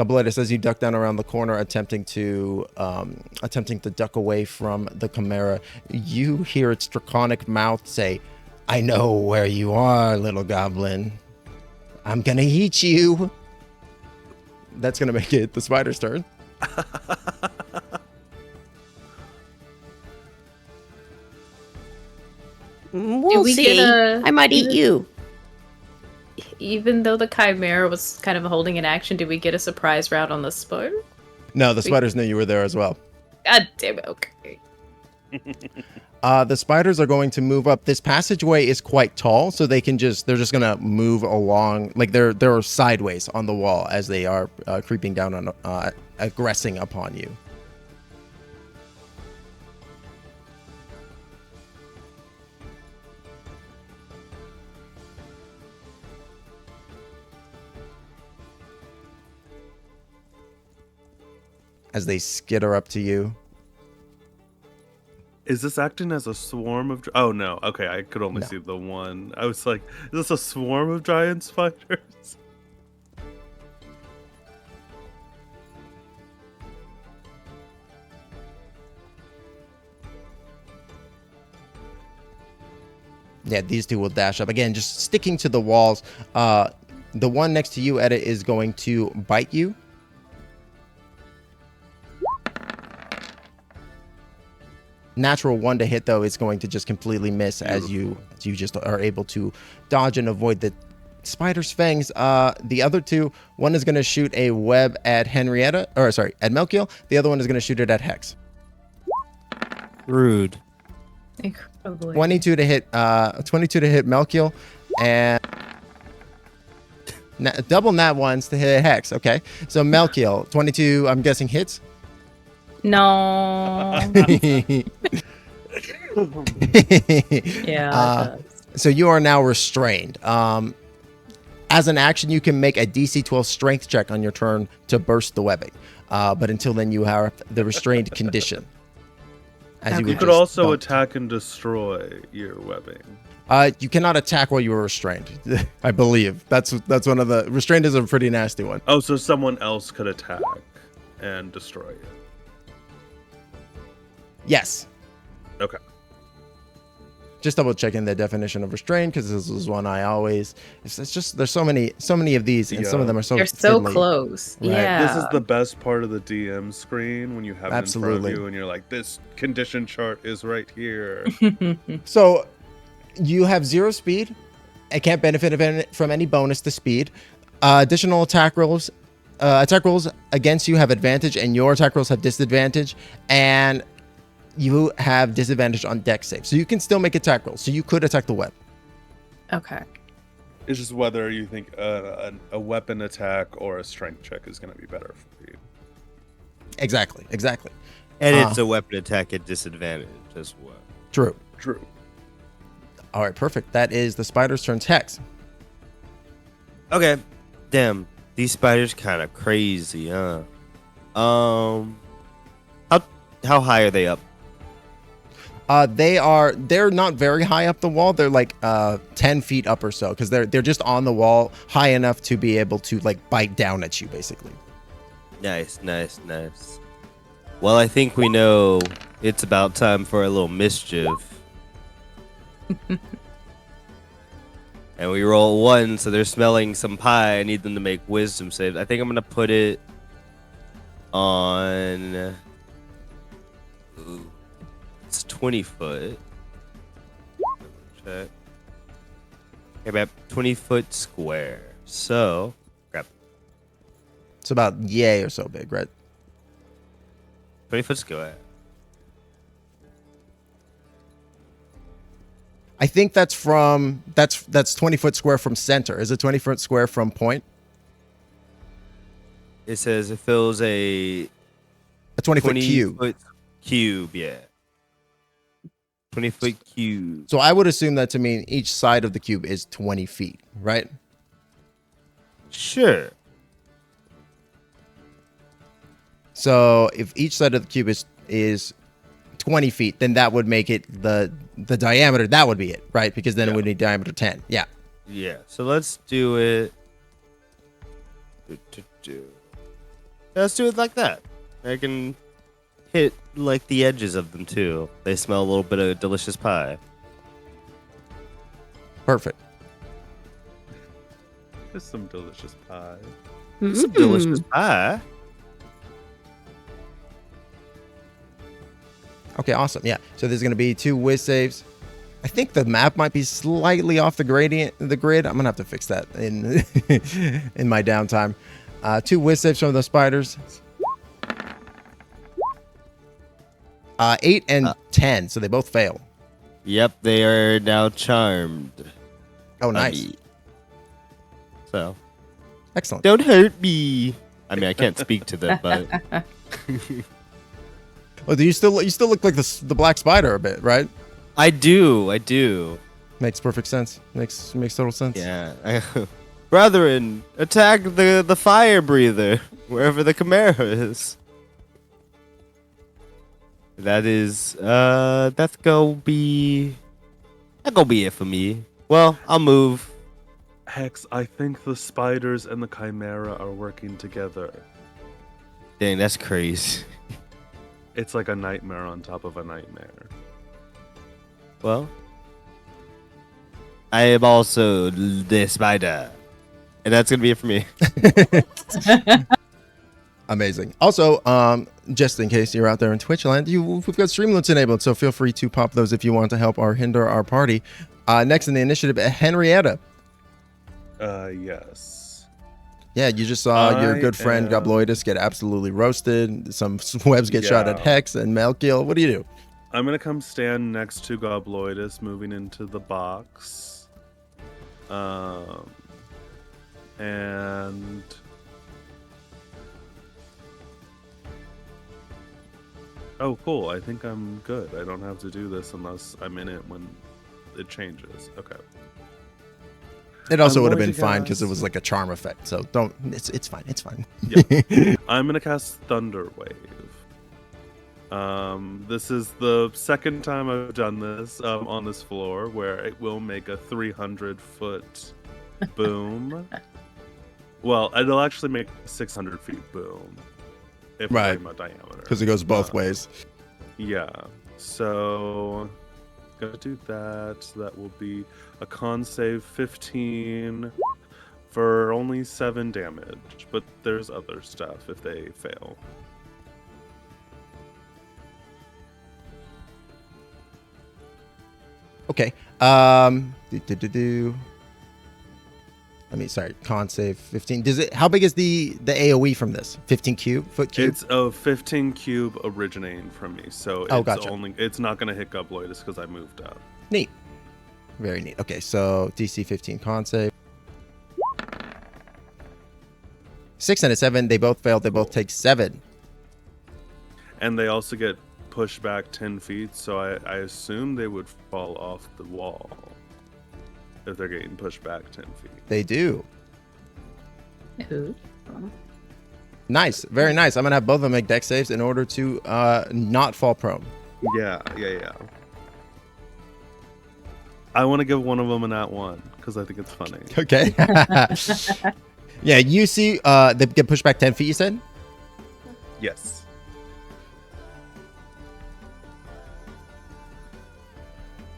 Gobloidus, as you duck down around the corner, attempting to duck away from the Chimera, you hear its draconic mouth say, "I know where you are, little goblin. I'm gonna eat you." That's gonna make it the spider's turn. We'll see. I might eat you. Even though the Chimera was kind of holding an action, did we get a surprise round on the spider? No, the spiders knew you were there as well. God damn it, okay. The spiders are going to move up. This passageway is quite tall, so they're just gonna move along, like they're sideways on the wall as they are creeping down on aggressing upon you. As they skitter up to you. Is this acting as a swarm of... Oh, no. Okay, I could only see the one. I was like, is this a swarm of giant spiders? Yeah, these two will dash up. Again, just sticking to the walls. The one next to you, Edit, is going to bite you. Natural 1 to hit, though, is going to just completely miss as you just are able to dodge and avoid the spider's fangs. The other two, one is going to shoot a web at Henrietta, or sorry, at Melkiel. The other one is going to shoot it at Hex. Rude. Incredibly. 22 to hit Melkiel, and double nat ones to hit Hex. Okay, so Melkiel, 22, I'm guessing hits. No. Yeah. So you are now restrained. As an action, you can make a DC 12 strength check on your turn to burst the webbing. But until then, you have the restrained condition. You could also attack and destroy your webbing. You cannot attack while you are restrained. I believe that's one of the restrained is a pretty nasty one. Oh, so someone else could attack and destroy it. Yes. Okay. Just double checking the definition of restrained, because this is one I always. It's just there's so many of these, and some of them are so. They're so fiddly. close. Right. Yeah. This is the best part of the DM screen when you have it in front of you, and you're like, this condition chart is right here. So, you have 0 speed. It can't benefit from any bonus to speed. Additional attack rolls. Attack rolls against you have advantage, and your attack rolls have disadvantage, and you have disadvantage on dex save. So you can still make attack rolls. So you could attack the web. Okay. It's just whether you think a weapon attack or a strength check is going to be better for you. Exactly. And it's a weapon attack at disadvantage as well. True. All right, perfect. That is the spider's turn. Hex. Okay. Damn. These spiders kind of crazy, huh? How high are they up? They're not very high up the wall. They're like 10 feet up or so, because they're just on the wall high enough to be able to like bite down at you, basically. Nice. Well, I think we know it's about time for a little mischief. And we roll 1, so they're smelling some pie. I need them to make wisdom saves. I think I'm gonna put it on. It's 20 foot. Check. Okay, about 20 foot square. So, grab. It's about yay or so big, right? 20 foot square. I think that's 20 foot square from center. Is it 20 foot square from point? It says it fills a 20 foot cube. Foot cube, yeah. 20 foot cube. So I would assume that to mean each side of the cube is 20 feet, right? Sure. So if each side of the cube is 20 feet, then that would make it the diameter. That would be it, right? Because then it would be diameter 10. Yeah. Yeah. So let's do it. Let's do it like that. I can hit like the edges of them too. They smell a little bit of delicious pie. Perfect. Just some delicious pie. Some delicious pie. Okay, awesome. Yeah. So there's going to be 2 whiz saves. I think the map might be slightly off the grid. I'm gonna have to fix that in in my downtime. 2 whiz saves from the spiders. 8 and 10, so they both fail. Yep, they are now charmed. Oh, nice. So, Excellent. don't hurt me. I mean, I can't speak to them, but Oh, do you still look like the black spider a bit, right? I do. Makes perfect sense. Makes total sense. Yeah. Brethren, attack the fire breather wherever the Chimera is. That's gonna be it for me. Well, I'll move. Hex, I think the spiders and the Chimera are working together. Dang, that's crazy. It's like a nightmare on top of a nightmare. Well, I am also the spider. And that's gonna be it for me. Amazing. Also, just in case you're out there in Twitch land, we've got Streamloots enabled, so feel free to pop those if you want to help or hinder our party. Next in the initiative, Henrietta. Yes. Yeah, you just saw your good friend Gobloidus get absolutely roasted. Some webs get shot at Hex and Melkiel. What do you do? I'm gonna come stand next to Gobloidus, moving into the box. And oh, cool. I think I'm good. I don't have to do this unless I'm in it when it changes. Okay. It also would have been fine because it was like a charm effect. So don't. It's fine. It's fine. Yeah. I'm gonna cast Thunder Wave. This is the second time I've done this on this floor, where it will make a 300-foot boom. Well, it'll actually make a 600 feet boom. If we're talking about diameter. Because it goes both ways. Yeah. So, gonna do that. So that will be a con save 15 for only 7 damage. But there's other stuff if they fail. Okay. Con save 15. Does it? How big is the AOE from this? 15 foot cube? It's a 15 cube originating from me, so it's not going to hit Gobloidus because I moved up. Neat. Very neat. Okay, so DC 15 con save. 6 and a 7. They both failed. They both take 7. And they also get pushed back 10 feet, so I assume they would fall off the wall if they're getting pushed back 10 feet. They do. Ooh. Nice. Very nice. I'm going to have both of them make dex saves in order to not fall prone. Yeah. I want to give one of them an @1 because I think it's funny. Okay. Yeah, you see they get pushed back 10 feet, you said? Yes.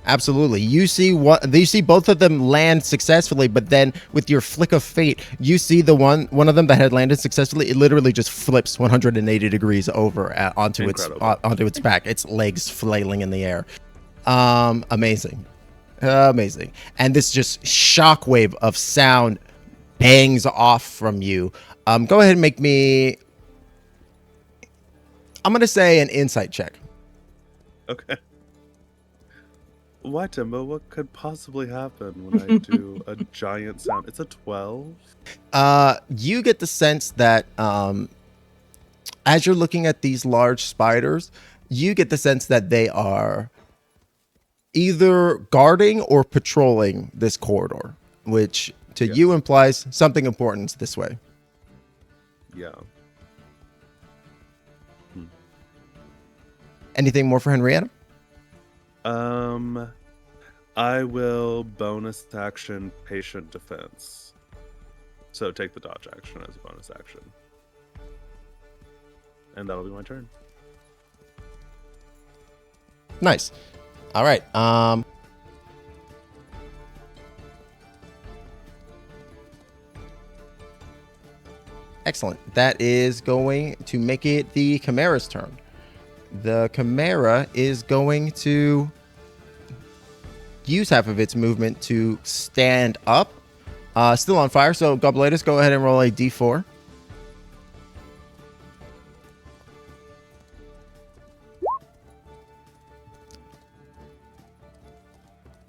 Absolutely. You see both of them land successfully, but then with your flick of fate, you see the one of them that had landed successfully, it literally just flips 180 degrees over onto its back, its legs flailing in the air. Amazing. And this just shockwave of sound bangs off from you. Go ahead and make me, I'm going to say, an insight check. Okay. Why, Timbo? What could possibly happen when I do a giant sound? It's a 12. You get the sense that as you're looking at these large spiders, you get the sense that they are either guarding or patrolling this corridor, which to you implies something important this way. Yeah. Anything more for Henrietta? I will bonus action patient defense. So take the dodge action as a bonus action. and that'll be my turn. Nice. All right. Excellent. That is going to make it the Chimera's turn. The Chimera is going to use half of its movement to stand up. Still on fire. So Gobloidus, go ahead and roll a d4.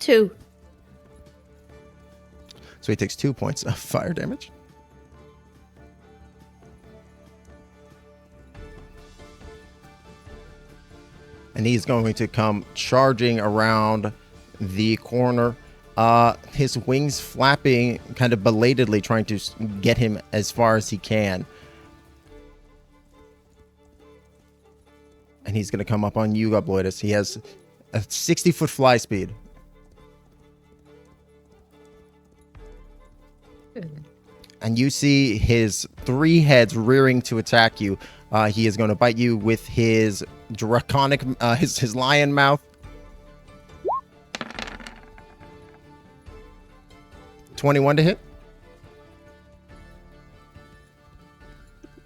Two. So he takes 2 points of fire damage. And he's going to come charging around the corner. His wings flapping kind of belatedly, trying to get him as far as he can. And he's going to come up on you, Gobloidus. He has a 60-foot fly speed. And you see his 3 heads rearing to attack you. He is going to bite you with his draconic, his lion mouth. 21 to hit.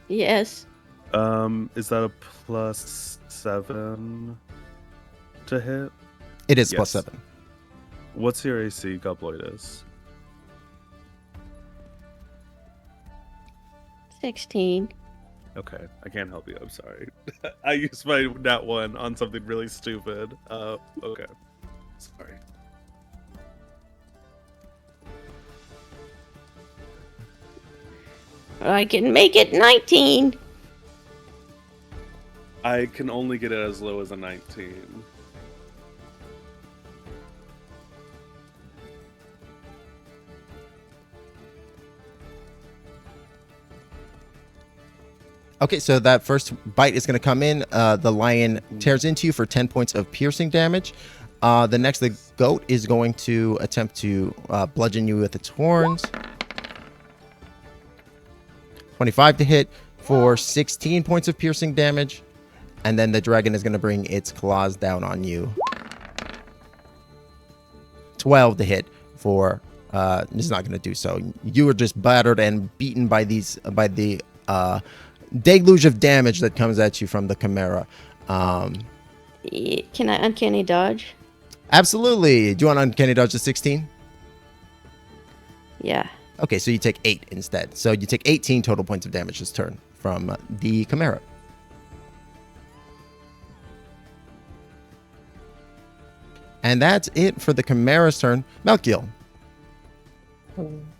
Yes. Is that a +7 to hit? It is Yes. +7. What's your AC, Gobloidus? 16. Okay, I can't help you. I'm sorry. I used my nat 1 on something really stupid. Okay. Sorry. I can make it 19. I can only get it as low as a 19. Okay, so that first bite is going to come in. The lion tears into you for 10 points of piercing damage. The goat is going to attempt to bludgeon you with its horns. 25 to hit for 16 points of piercing damage. And then the dragon is going to bring its claws down on you. 12 to hit for... it's not going to do so. You are just battered and beaten by the deluge of damage that comes at you from the Chimera. Can I uncanny dodge? Absolutely. Do you want uncanny dodge to 16? Yeah. Okay, so you take 8 instead. So you take 18 total points of damage this turn from the Chimera. And that's it for the Chimera's turn. Melkiel.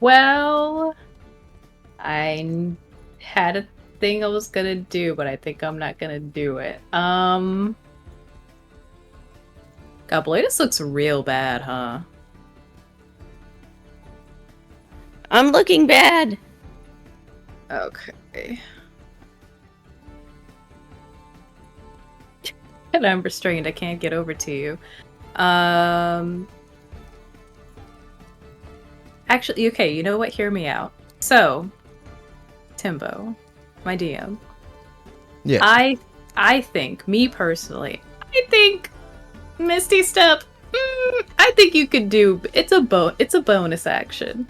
Well, I had a thing I was gonna do, but I think I'm not gonna do it. Gobloidus looks real bad, huh? I'm looking bad. Okay. And I'm restrained. I can't get over to you. Actually, okay, you know what? Hear me out. So, Timbo, my DM. Yeah. I think, me personally, I think Misty Step. I think you could do. It's a bonus action.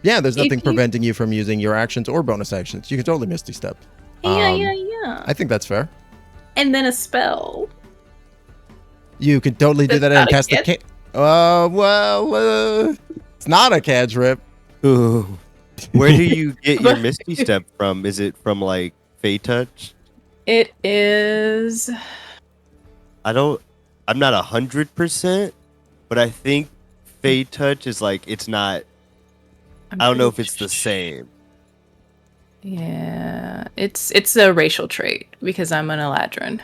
Yeah, there's nothing preventing you from using your actions or bonus actions. You can totally Misty Step. Yeah. I think that's fair. And then a spell. You could totally do That's that and not a cast the cantrip. it's not a cantrip. Ooh. Where do you get your Misty Step from? Is it from like Fey Touch? It is. I'm not 100%, but I think Fey Touch is like it's not. I don't know if it's the same. Yeah, it's a racial trait because I'm an Eladrin.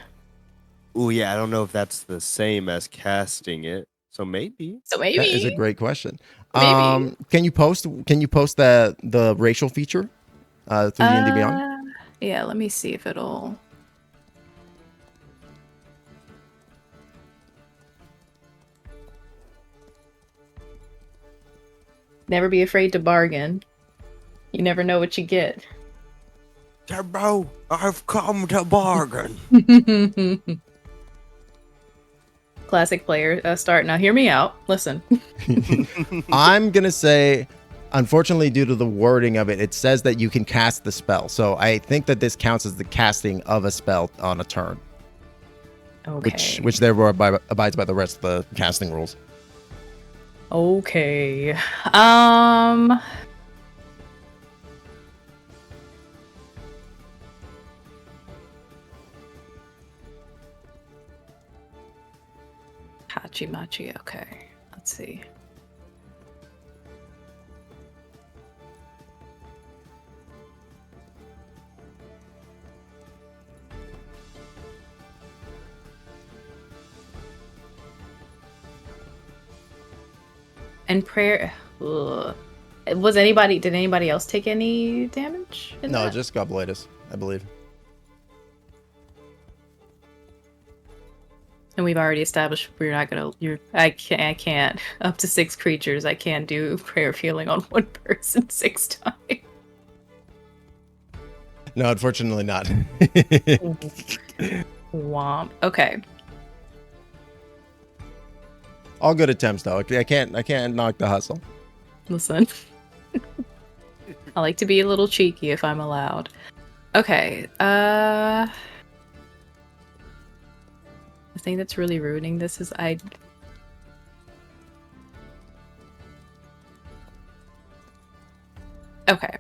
Oh yeah, I don't know if that's the same as casting it. So maybe. So maybe That is a great question. Maybe. Can you post the racial feature through D&D Beyond? Yeah, let me see if it'll. Never be afraid to bargain. You never know what you get. Turbo, I've come to bargain. Classic player start. Now hear me out. Listen. I'm gonna say, unfortunately, due to the wording of it, it says that you can cast the spell. So I think that this counts as the casting of a spell on a turn, Okay. which therefore abides by the rest of the casting rules. Okay. Hachimachi. Okay. Let's see. And prayer. Ugh. Did anybody else take any damage? In No, that? just Gobloidus, I believe. And we've already established we're not gonna. I can't. Up to 6 creatures. I can't do prayer of healing on one person 6 times. No, unfortunately not. Womp. Okay. All good attempts though. I can't knock the hustle. Listen. I like to be a little cheeky if I'm allowed. Okay. The thing that's really ruining this is Okay.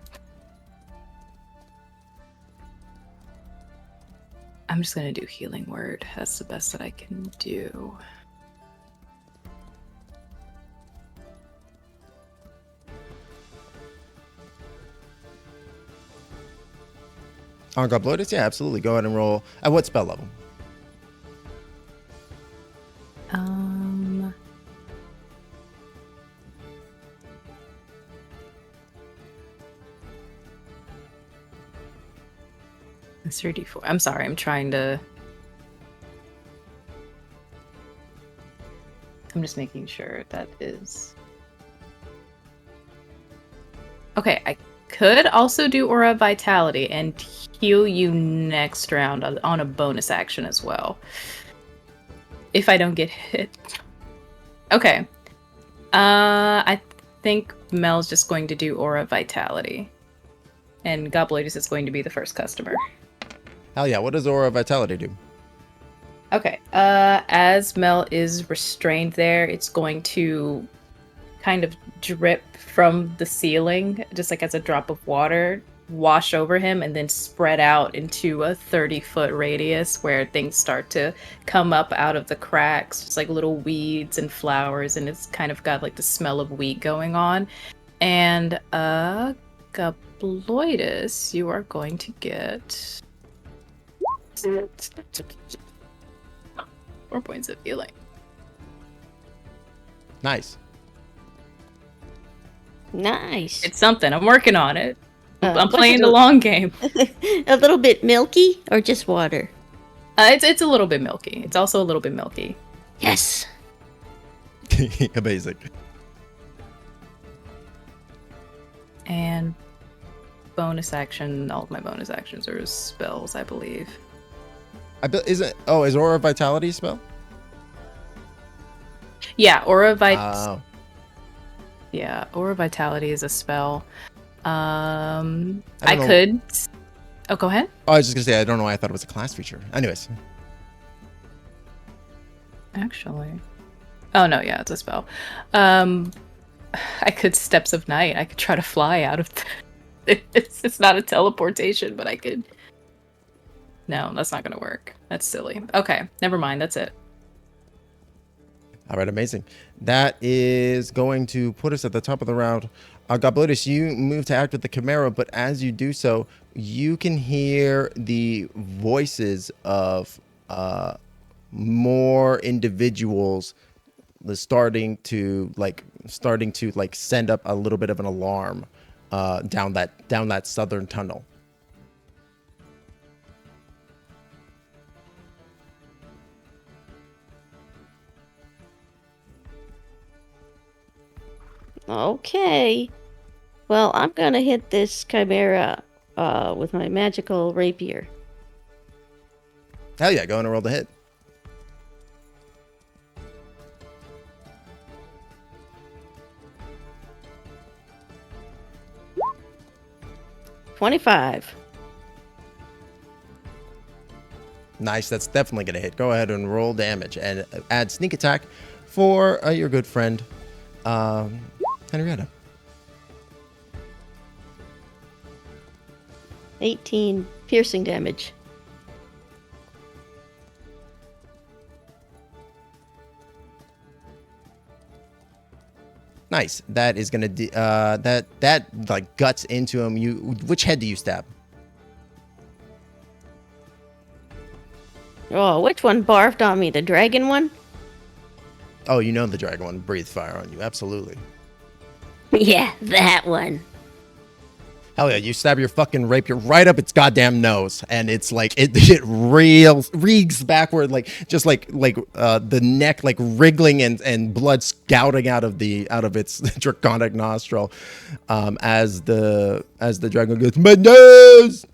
I'm just gonna do healing word. That's the best that I can do. On Gobloidus, yeah, absolutely. Go ahead and roll. At what spell level? It's 34. I'm sorry, I'm just making sure that is... Okay, I could also do Aura Vitality and heal you next round on a bonus action as well. If I don't get hit. Okay. I think Mel's just going to do Aura Vitality. And Gobloidus is going to be the first customer. Hell yeah. What does Aura Vitality do? Okay. As Mel is restrained there, it's going to kind of drip from the ceiling, just like as a drop of water, wash over him, and then spread out into a 30-foot radius where things start to come up out of the cracks, just like little weeds and flowers, and it's kind of got like the smell of wheat going on. And Gobloidus, you are going to get 4 points of healing. Nice. Nice. It's something. I'm working on it. I'm what's playing it the long game. A little bit milky or just water? It's a little bit milky. It's also a little bit milky. Yes. Amazing. And bonus action. All of my bonus actions are spells, I believe. Is Aura Vitality a spell? Yeah, Aura Oh. Aura Vitality is a spell. I I could. Oh, go ahead. Oh, I was just gonna say I don't know why I thought it was a class feature. Anyways. Actually. Oh no, yeah, it's a spell. I could Steps of Night. I could try to fly out of it's not a teleportation, but I could. No, that's not gonna work. That's silly. Okay, never mind. That's it. All right, amazing. That is going to put us at the top of the round. Gobloidus, you move to act with the Chimera, but as you do so, you can hear the voices of more individuals starting to send up a little bit of an alarm down that southern tunnel. Okay. Well, I'm gonna hit this Chimera with my magical rapier. Hell yeah, go on and roll the hit. $25. Nice, that's definitely going to hit. Go ahead and roll damage and add sneak attack for your good friend, Henrietta. 18 piercing damage. Nice. That is going to that like guts into him. Which head do you stab? Oh, which one barfed on me? The dragon one? Oh, you know the dragon one breathed fire on you. Absolutely. Yeah, that one. Hell yeah, you stab your fucking rapier right up its goddamn nose, and it's like it reeks backward, like just like the neck like wriggling and blood scouting out of its draconic nostril, as the dragon goes, my nose.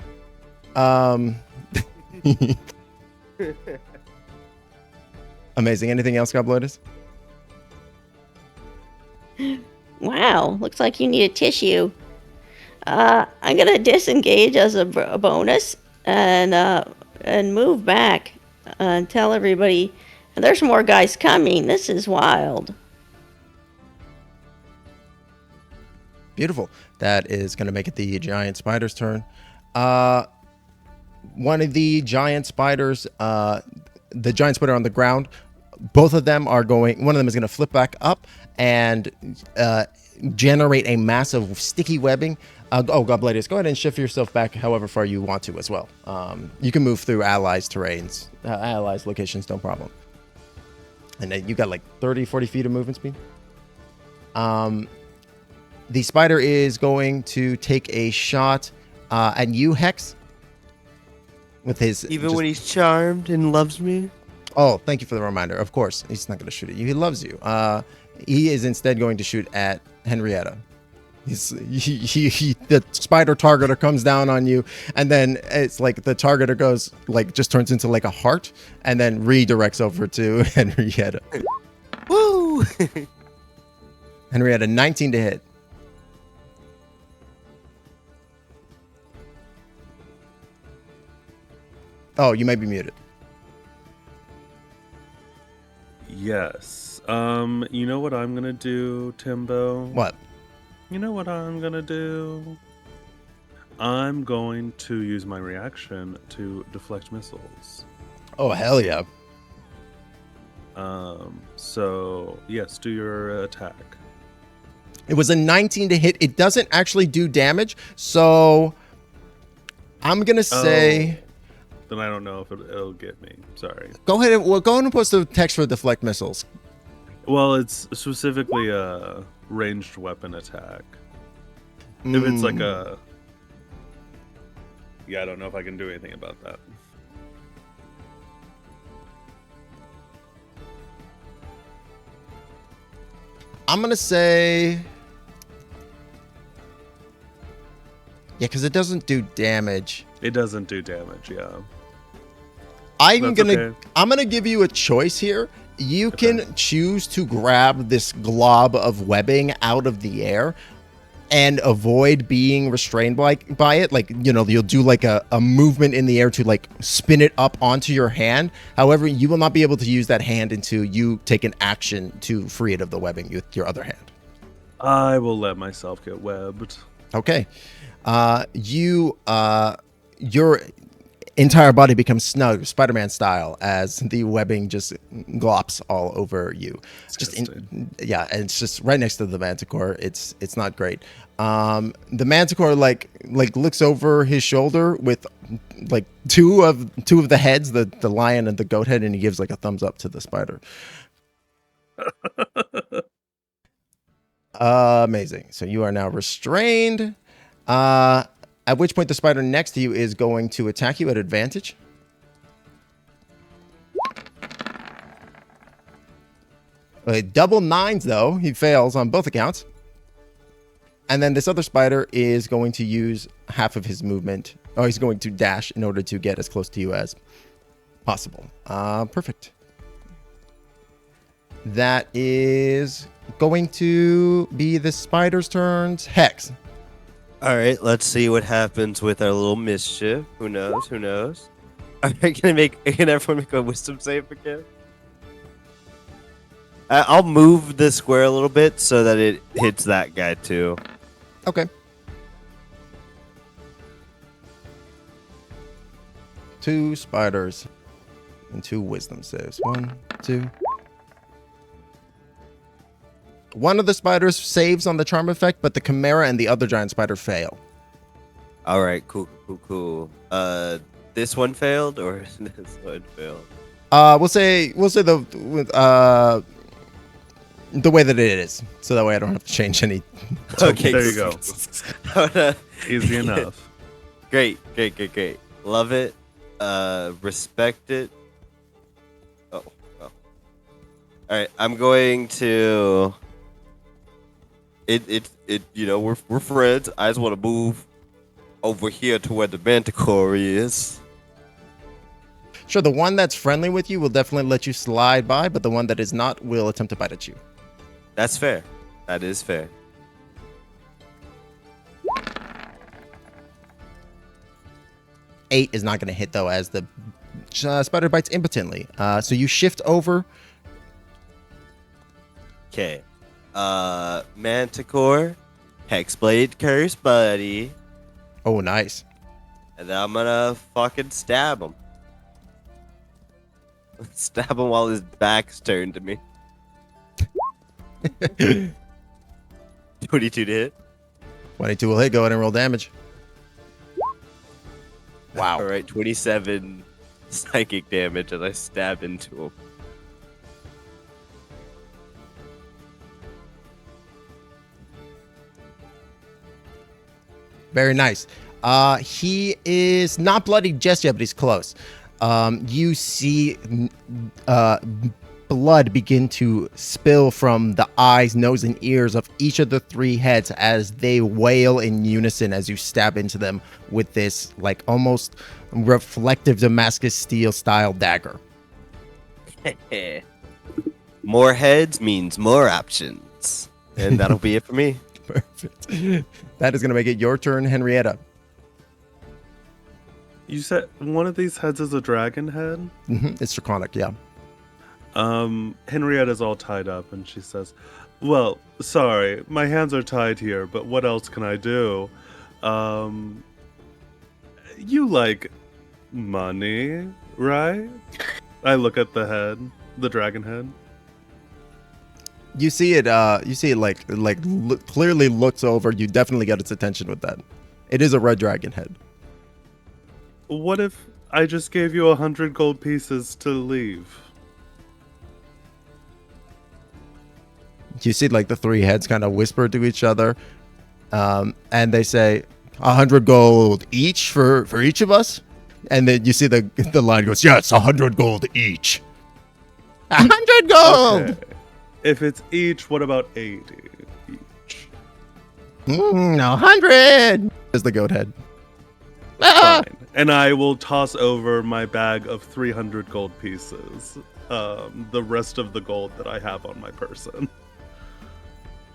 Amazing. Anything else, Gobloidus? Wow, looks like you need a tissue. I'm gonna disengage as a bonus and move back and tell everybody there's more guys coming. This is wild. Beautiful. That is going to make it the giant spider's turn. One of the giant spiders, the giant spider on the ground, both of them are going, one of them is going to flip back up and generate a massive sticky webbing. Gobloidus, go ahead and shift yourself back however far you want to as well. You can move through allies' terrains, allies' locations, no problem. And then you got like 30, 40 feet of movement speed. The spider is going to take a shot at you, Hex. With his when he's charmed and loves me. Oh, thank you for the reminder. Of course, he's not going to shoot at you. He loves you. He is instead going to shoot at Henrietta. The spider targeter comes down on you, and then it's like the targeter goes like just turns into like a heart, and then redirects over to Henrietta. Woo! Henrietta, 19 to hit. Oh, you might be muted. Yes. You know what I'm gonna do, Timbo? What? You know what I'm gonna do? I'm going to use my reaction to deflect missiles. Oh, hell yeah. So yes, do your attack. It was a 19 to hit. It doesn't actually do damage, so I'm gonna say. Then I don't know if it'll get me. Sorry. Go ahead and post the text for deflect missiles. Well, it's specifically a ranged weapon attack. If it's like a... Yeah, I don't know if I can do anything about that. I'm going to say... Yeah, because it doesn't do damage. It doesn't do damage, yeah. I'm gonna give you a choice here. You can choose to grab this glob of webbing out of the air and avoid being restrained by it. Like, you know, you'll do like a movement in the air to like spin it up onto your hand. However, you will not be able to use that hand until you take an action to free it of the webbing with your other hand. I will let myself get webbed. Okay. Your entire body becomes snug, Spider-Man style, as the webbing just glops all over you. And it's just right next to the Manticore. It's not great. The Manticore like looks over his shoulder with like two of the heads, the lion and the goat head, and he gives like a thumbs up to the spider. Amazing. So you are now restrained. At which point the spider next to you is going to attack you at advantage. Double nines, though. He fails on both accounts. And then this other spider is going to use half of his movement. Oh, he's going to dash in order to get as close to you as possible. Perfect. That is going to be the spider's turns. Hex. All right, let's see what happens with our little mischief. Who knows? Who knows? All right, can everyone make a wisdom save again? I'll move the square a little bit so that it hits that guy too. Okay. 2 spiders and 2 wisdom saves. 1, 2. One of the spiders saves on the charm effect, but the Chimera and the other giant spider fail. All right, cool. This one failed or this one failed? We'll say the way that it is, so that way I don't have to change any. Okay, There you go. go. Easy enough. Great. Love it. Respect it. Oh. All right, I'm going to. It. You know, we're friends. I just want to move over here to where the manticore is. Sure, the one that's friendly with you will definitely let you slide by, but the one that is not will attempt to bite at you. That's fair. That is fair. Eight is not going to hit though, as the spider bites impotently. So you shift over. Okay. Manticore, Hexblade Curse, buddy. Oh, nice. And then I'm gonna fucking stab him. Stab him while his back's turned to me. 22 to hit. 22 will hit. Go ahead and roll damage. Wow. All right, 27 psychic damage as I stab into him. Very nice. He is not bloody just yet, but he's close. You see blood begin to spill from the eyes, nose, and ears of each of the 3 heads as they wail in unison as you stab into them with this, like, almost reflective Damascus steel style dagger. More heads means more options. And that'll be it for me. Perfect. That is going to make it your turn, Henrietta. You said one of these heads is a dragon head? It's draconic, yeah. Henrietta's all tied up and she says, well, sorry, my hands are tied here, but what else can I do? You like money, right? I look at the head, the dragon head. You see it clearly looks over. You definitely get its attention with that. It is a red dragon head. What if I just gave you 100 gold pieces to leave? You see, like, the 3 heads kind of whisper to each other, and they say, 100 gold each for each of us? And then you see the line goes, yes, 100 gold each. 100 gold! Okay. If it's each, what about 80 each? 100! Is the goat head. Fine. And I will toss over my bag of 300 gold pieces. The rest of the gold that I have on my person.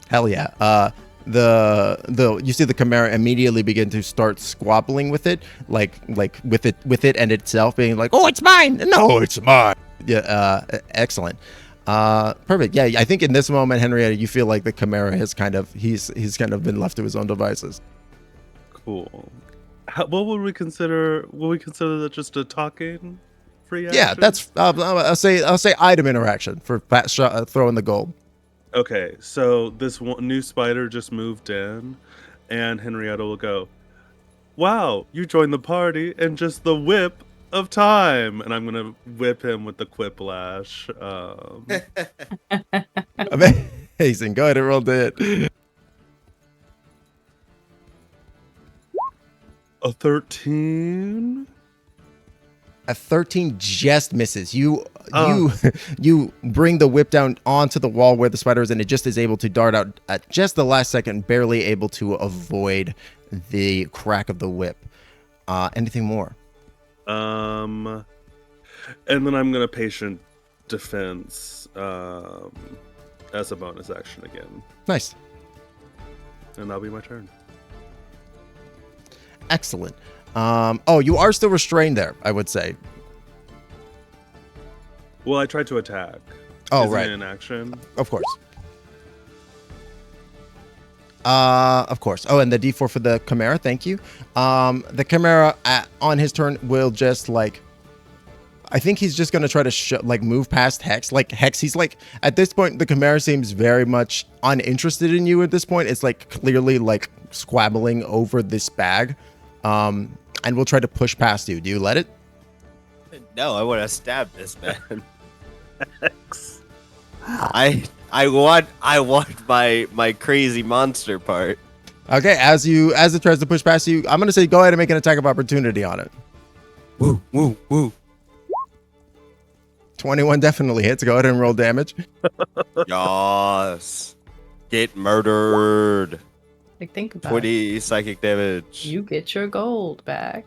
Hell yeah. You see the Chimera immediately begin to start squabbling with it, like with it and itself being like, oh, it's mine. No, it's mine. Yeah. Excellent. Perfect. Yeah. I think in this moment, Henrietta, you feel like the Chimera has he's kind of been left to his own devices. Cool. What would we consider? Will we consider that just a talking free action? Yeah, that's. I'll say item interaction for throwing the gold. Okay, so this new spider just moved in, and Henrietta will go, wow, you joined the party in just the whip of time. And I'm going to whip him with the quiplash. Amazing. Go ahead and roll that. A 13? A 13 just misses. You Oh. you bring the whip down onto the wall where the spider is, and it just is able to dart out at just the last second, barely able to avoid the crack of the whip. Anything more? And then I'm gonna patient defense as a bonus action again, Nice. and that'll be my turn. Excellent. Oh, you are still restrained there, I would say. Well, I tried to attack. Oh, Isn't right. it an action? Of course. Of course. Oh, and the D4 for the Chimera. Thank you. The Chimera on his turn will just like, I think he's just gonna try to move past Hex. Like Hex, he's like at this point the Chimera seems very much uninterested in you. At this point, it's like clearly like squabbling over this bag, and we'll try to push past you. Do you let it? No, I want to stab this man. I want my crazy monster part. Okay. As it tries to push past you, I'm gonna say go ahead and make an attack of opportunity on it. Woo, woo, woo. 21 definitely hits. Go ahead and roll damage. Yes. Get murdered. Like, think about 20 psychic damage. it. You get your gold back.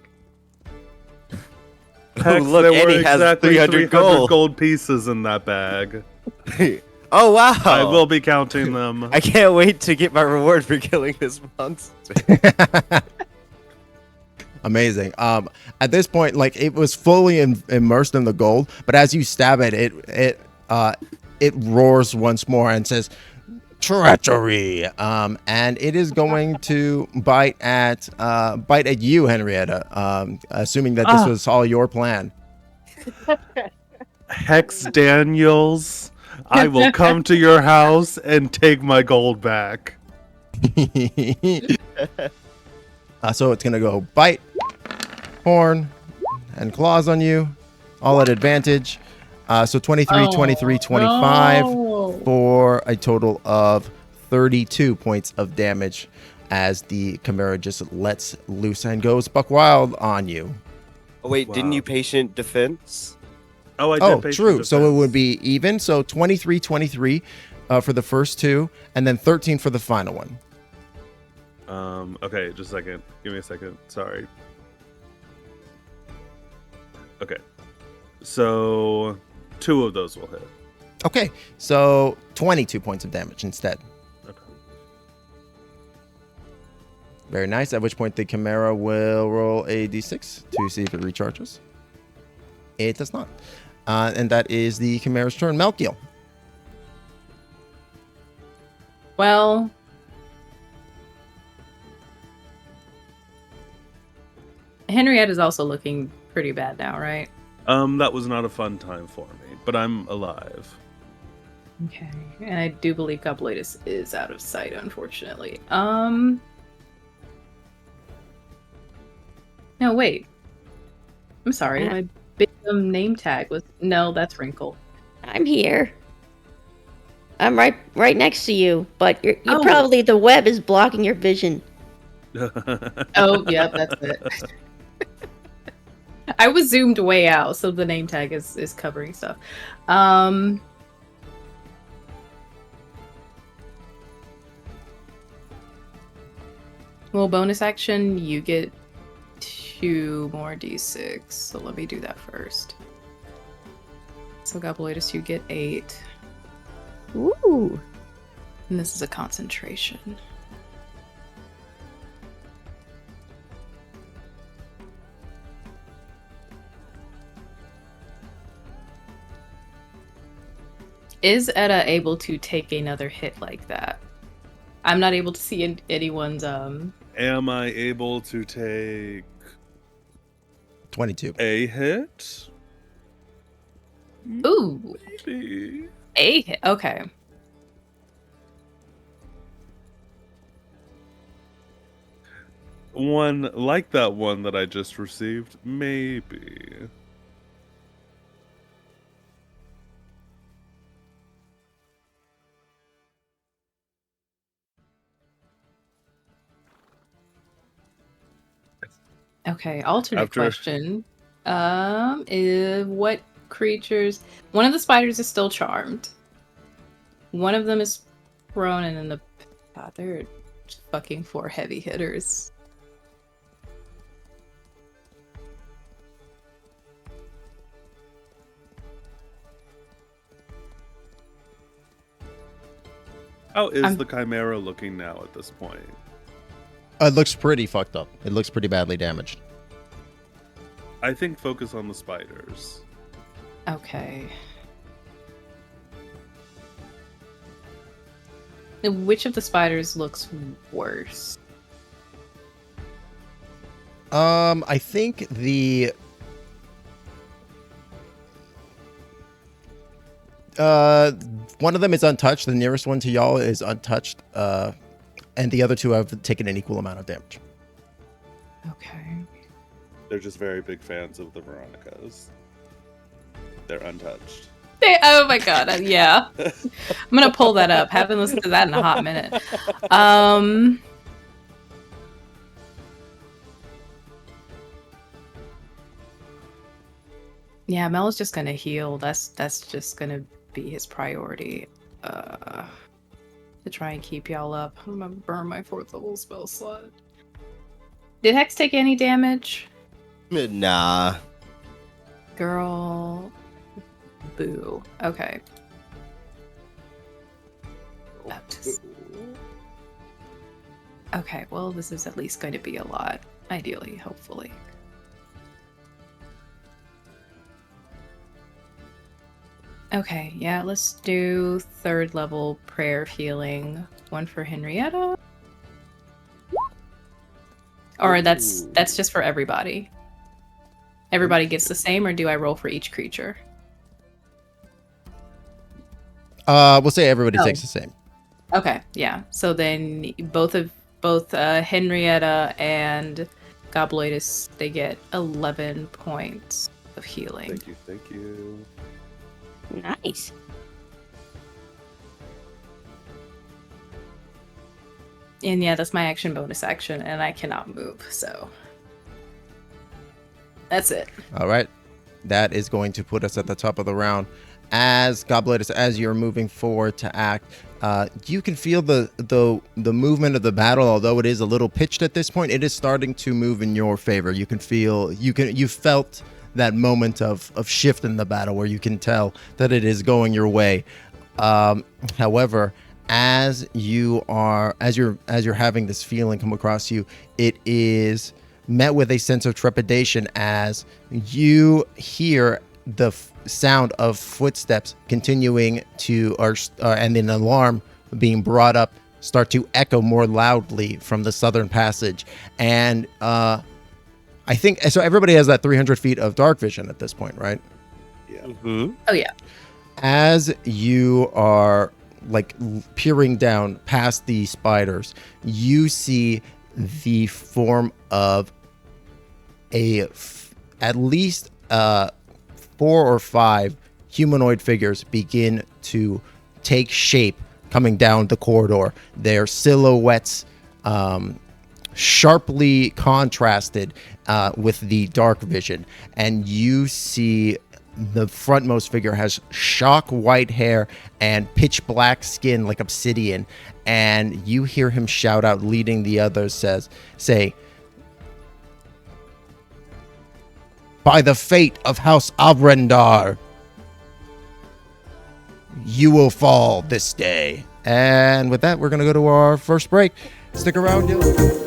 Oh, look, there were Annie has exactly 300 gold. gold pieces in that bag. Oh, wow. I will be counting them. I can't wait to get my reward for killing this monster. Amazing. At this point, like it was fully immersed in the gold, but as you stab it, it roars once more and says, "Treachery!" And it is going to bite at you, Henrietta. Assuming that this was all your plan. Hex Daniels, I will come to your house and take my gold back. So it's gonna go bite, horn, and claws on you, all at advantage. So 23, 23, 25 no. for a total of 32 points of damage as the Chimera just lets loose and goes buck wild on you. Oh, wait, didn't Wow. you patient defense? Oh, I did. Oh, patient true. So it defense. would be even. So 23, 23 for the first two, and then 13 for the final one. Okay, just a second. Give me a second. Sorry. Okay. So 2 of those will hit. Okay, so 22 points of damage instead. Okay. Very nice. At which point the Chimera will roll a d6 to see if it recharges. It does not. And that is the Chimera's turn. Melkiel. Well, Henrietta's also looking pretty bad now, right? That was not a fun time for me, but I'm alive. Okay. And I do believe Gobloidus is out of sight, unfortunately. No, wait. I'm sorry. My big name tag was... No, that's Wrinkle. I'm here. I'm right next to you, but you're Oh. probably the web is blocking your vision. Oh, yep, that's it. I was zoomed way out, so the name tag is covering stuff. Well, bonus action, you get 2 more d6. So let me do that first. So Gobloidus, you get 8. Ooh. And this is a concentration. Is Etta able to take another hit like that? I'm not able to see anyone's Am I able to take 22. a hit? Ooh, Maybe. a hit. Okay. One like that one that I just received? Maybe. Okay, alternate After- question. What creatures? One of the spiders is still charmed. One of them is prone, and then God, they're fucking 4 heavy hitters. How is the Chimera looking now at this point? It looks pretty fucked up. It looks pretty badly damaged. I think focus on the spiders. Okay. Which of the spiders looks worse? I think one of them is untouched. The nearest one to y'all is untouched. And the other 2 have taken an equal amount of damage. Okay. They're just very big fans of the Veronicas. They're untouched. Oh my god, yeah. I'm gonna pull that up. Haven't listened to that in a hot minute. Yeah, Mel's just gonna heal. That's just gonna be his priority. To try and keep y'all up. I'm gonna burn my 4th level spell slot. Did Hex take any damage? Nah. Girl. Boo. Okay. Okay, well, this is at least going to be a lot. Ideally, hopefully. Okay, yeah, let's do 3rd level prayer of healing. 1 for Henrietta. Or that's just for everybody. Everybody gets the same, or do I roll for each creature? We'll say everybody takes the same. Okay, yeah. So then both Henrietta and Gobloidus, they get 11 points of healing. Thank you. Nice. And yeah, that's my action bonus action, and I cannot move, so that's it. All right. That is going to put us at the top of the round. As Gobloidus, as you're moving forward to act, you can feel the movement of the battle. Although it is a little pitched at this point, it is starting to move in your favor. You felt that moment of shift in the battle where you can tell that it is going your way. However, as you're having this feeling come across you, it is met with a sense of trepidation as you hear the sound of footsteps continuing to, and an alarm being brought up start to echo more loudly from the southern passage. And I think so. Everybody has that 300 feet of dark vision at this point, right? Yeah. Mm-hmm. Oh yeah. As you are peering down past the spiders, you see the form of at least 4 or 5 humanoid figures begin to take shape coming down the corridor. Their silhouettes sharply contrasted with the dark vision, and you see the frontmost figure has shock white hair and pitch black skin like obsidian, and you hear him shout out, leading the others, say, "By the fate of House Abrendar, you will fall this day." And with that, we're going to go to our first break. Stick around, yo.